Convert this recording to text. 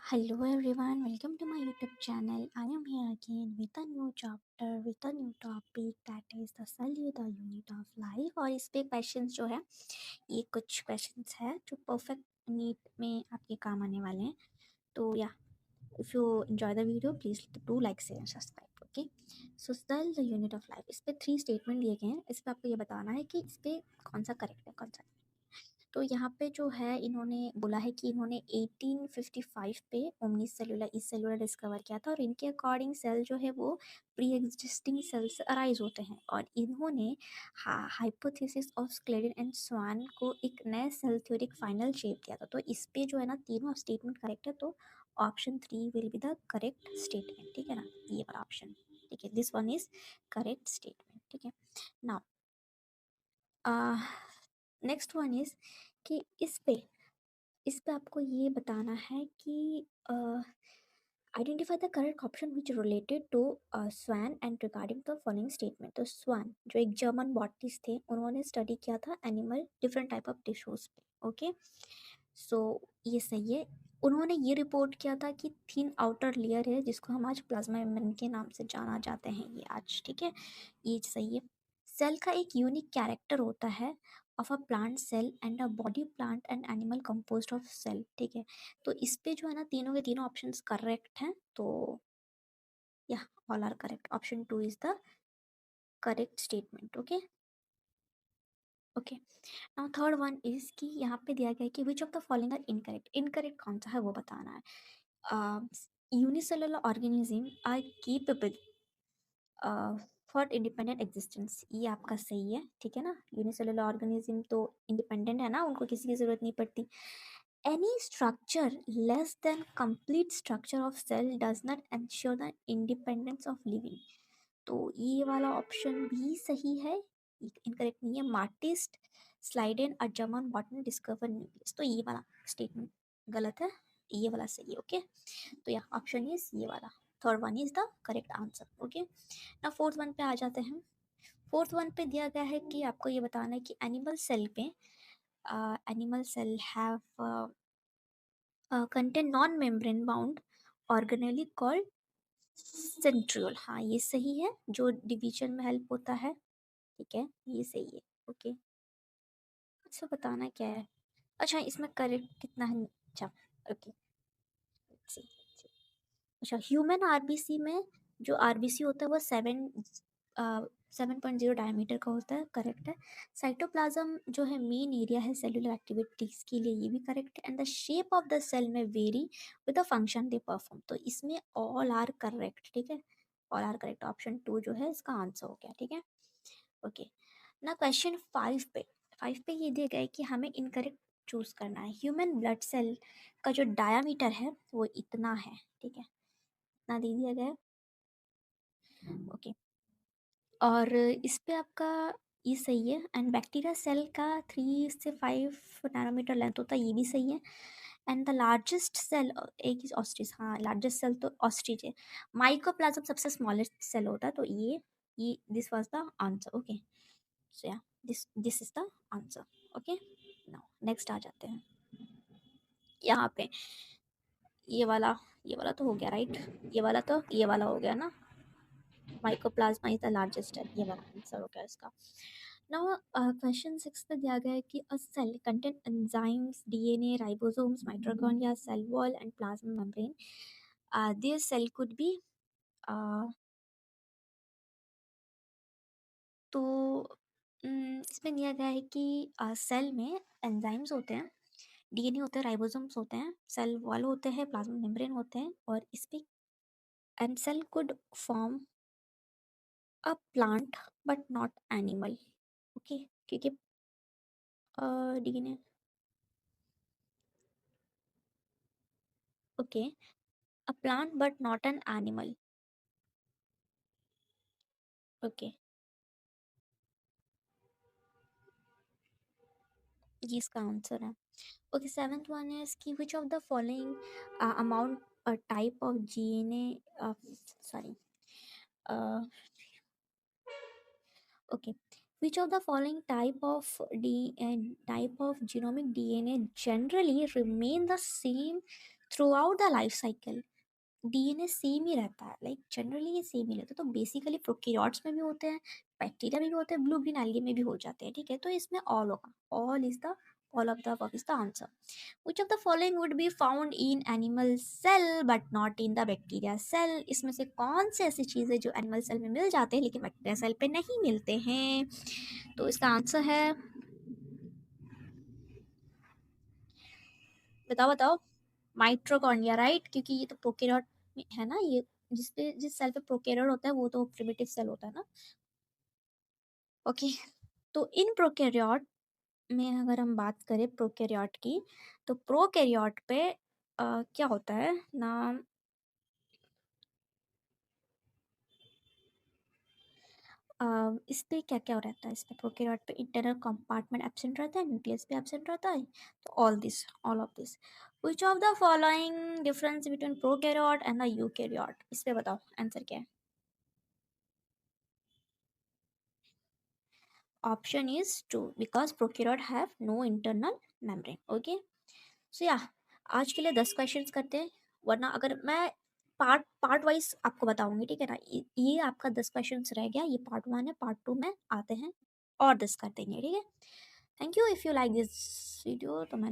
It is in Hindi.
Hello everyone, welcome to my YouTube channel. I am here again with a new chapter, with a new topic that is the cellular unit of life. और इस पे क्वेश्चंस जो है ये कुछ क्वेश्चंस है जो परफेक्ट नीट में आपके काम आने वाले हैं. तो या if you enjoy the video please do like share and subscribe. Okay, so cell the unit of life, इस पे 3 स्टेटमेंट दिए गए हैं. इस पे आपको ये बताना है कि इस पे कौन सा करेक्ट है कौन सा. तो यहाँ पे जो है इन्होंने बोला है कि इन्होंने 1855 पे ओमनी सेलुलर इस सेलुलर डिस्कवर किया था और इनके अकॉर्डिंग सेल जो है वो प्री एग्जिस्टिंग सेल से अराइज होते हैं और इन्होंने हाइपोथेसिस ऑफ स्क्लेडन एंड स्वान को एक नए सेल थ्योरी फाइनल शेप दिया था. तो इस पे जो है ना तीनों स्टेटमेंट करेक्ट है. तो option 3 will be the correct statement. ठीक है ना, ये वाला ऑप्शन. ठीक है, this one is correct statement. ठीक है, नाउ नेक्स्ट वन इज कि इस पे आपको ये बताना है कि identify the correct option which related to Schwann and regarding the following statement. तो स्वान जो एक जर्मन बॉटनिस्ट थे उन्होंने स्टडी किया था animal different type of tissues पे. ओके, सो ये सही है. उन्होंने ये रिपोर्ट किया था कि थिन आउटर लेयर है जिसको हम आज प्लाज्मा मेम्ब्रेन के नाम से जाना जाते हैं ये आज. ठीक है, ये सही है. सेल का एक यूनिक कैरेक्टर होता है of a plant cell and a body plant and animal composed of cell. ठीक है, तो इस पे जो है ना तीनों के तीनों ऑप्शंस करेक्ट हैं. तो या all are correct. Option 2 is the correct statement. Okay okay, now third one is कि यहाँ पे दिया गया है कि which of the following are incorrect. Incorrect कौन सा है वो बताना है. Unicellular organism are capable for independent existence. ये आपका सही है. ठीक है ना, यूनिसेलुलर ऑर्गेनिज्म तो इंडिपेंडेंट है ना, उनको किसी की जरूरत नहीं पड़ती. Any structure less than complete structure of cell does not ensure the independence of living. तो ये वाला ऑप्शन भी सही है. इनकरेक्ट नहीं है. Matthias Schleiden a German botany discover nucleus. तो ये वाला स्टेटमेंट गलत है, ये वाला सही है. ओके, तो या ऑप्शन इज ये वाला. Third one is the correct answer. Okay, ना फोर्थ वन पे आ जाते हैं. फोर्थ वन पे दिया गया है कि आपको ये बताना है कि एनिमल सेल पे animal cell have contain non membrane bound organelle called centriole. हाँ ये सही है, जो डिवीजन में हेल्प होता है. ठीक है, ये सही है. ओके, अच्छा बताना क्या है. अच्छा इसमें करेक्ट कितना है. अच्छा ओके, अच्छा ह्यूमन आरबीसी में जो आरबीसी होता है वो 7.0 डायमीटर का होता है. करेक्ट है. साइटोप्लाज्म जो है मेन एरिया है सेलुलर एक्टिविटीज के लिए, ये भी करेक्ट है. And the shape of the cell may vary with the function they perform. तो इसमें ऑल आर करेक्ट. ठीक है, ऑल आर करेक्ट. ऑप्शन 2 जो है इसका आंसर हो गया. ठीक है, ओके. ना क्वेश्चन 5 पे ये दिया गया है कि हमें इनकरेक्ट चूज करना है. ह्यूमन ब्लड सेल का जो डायामीटर है वो इतना है. ठीक है, इतना दे दिया गया है. ओके, और इस पे आपका ये सही है. एंड बैक्टीरिया सेल का 3 से 5 नैनोमीटर लेंथ होता है, ये भी सही है. And the largest cell egg is ostrich. हाँ लार्जेस्ट सेल तो ऑस्ट्रिच है. माइकोप्लाज्म सबसे स्मॉलेस्ट सेल होता है. तो ये this was the answer. Okay, so yeah this is the answer. Okay, now next आ जाते हैं यहाँ पे. ये वाला तो हो गया राइट. ये वाला हो गया ना. Mycoplasma is the largest cell, ये वाला आंसर हो गया इसका. नाउ क्वेश्चन 6 पे दिया गया है कि a cell contain enzymes DNA ribosomes mitochondria cell wall and plasma membrane. This cell could be तो इसमें दिया गया है कि सेल में एंजाइम्स होते हैं, डीएनए होते हैं, राइबोसोम्स होते हैं, सेल वॉल होते हैं, प्लाज्मा मेम्ब्रेन होते हैं. और इस पे and cell could form a plant but not animal. Okay, क्योंकि DNA. Okay, a plant but not an animal. Okay, ये इसका आंसर है. ओके, सेवेंथ वन है कि which of the following amount type of GNA sorry okay, which of the following type of genomic DNA generally remain the same through the life cycle DNA same ही रहता है, लाइक जनरली ये सेम ही रहता है। तो बेसिकली प्रोकैरियोट्स में भी होते हैं, बैक्टीरिया में भी होते हैं, ब्लू ग्रीन एल्गी में भी हो जाते हैं, ठीक है। तो इसमें ऑल होगा, all is the, all of the above is the answer. Which of the following would be found in animal cell but not in the bacteria cell? इसमें से कौन से ऐसी चीज़ है जो एनिमल सेल में मिल जाते हैं लेकिन बैक्टीरिया सेल पे नहीं मिलते हैं? तो इसका आंसर है, बताओ बताओ, माइट्रोकॉन्ड्रिया, राइट, क्योंकि ये तो प्रोकैरियोट में है ना ये, जिसपे जिस सेल पे प्रोकैरियोट होता है वो तो प्रिमिटिव सेल होता है ना। ओके, तो इन प्रोकैरियोट में अगर हम बात करें प्रोकैरियोट की, तो प्रोकैरियोट पे क्या होता है ना, इस पे क्या क्या रहता है, इस पे प्रोकैरियोट पे इंटरनल कंपार्टमेंट एब्सेंट रहता है, न्यूक्लियस भी एब्सेंट रहता है। तो all of this, which of the following difference between prokaryote and the eukaryote, इस पे बताओ आंसर क्या है। Option is two, because prokaryote have no internal membrane. Okay, so yeah आज के लिए 10 क्वेश्चंस करते हैं, वरना अगर मैं पार्ट पार्ट वाइज आपको बताऊंगी, ठीक है ना। ये आपका 10 क्वेश्चंस रह गया, ये पार्ट 1 है, पार्ट 2 में आते हैं और 10 कर देंगे, ठीक है। Thank you, if you like this video तो मैं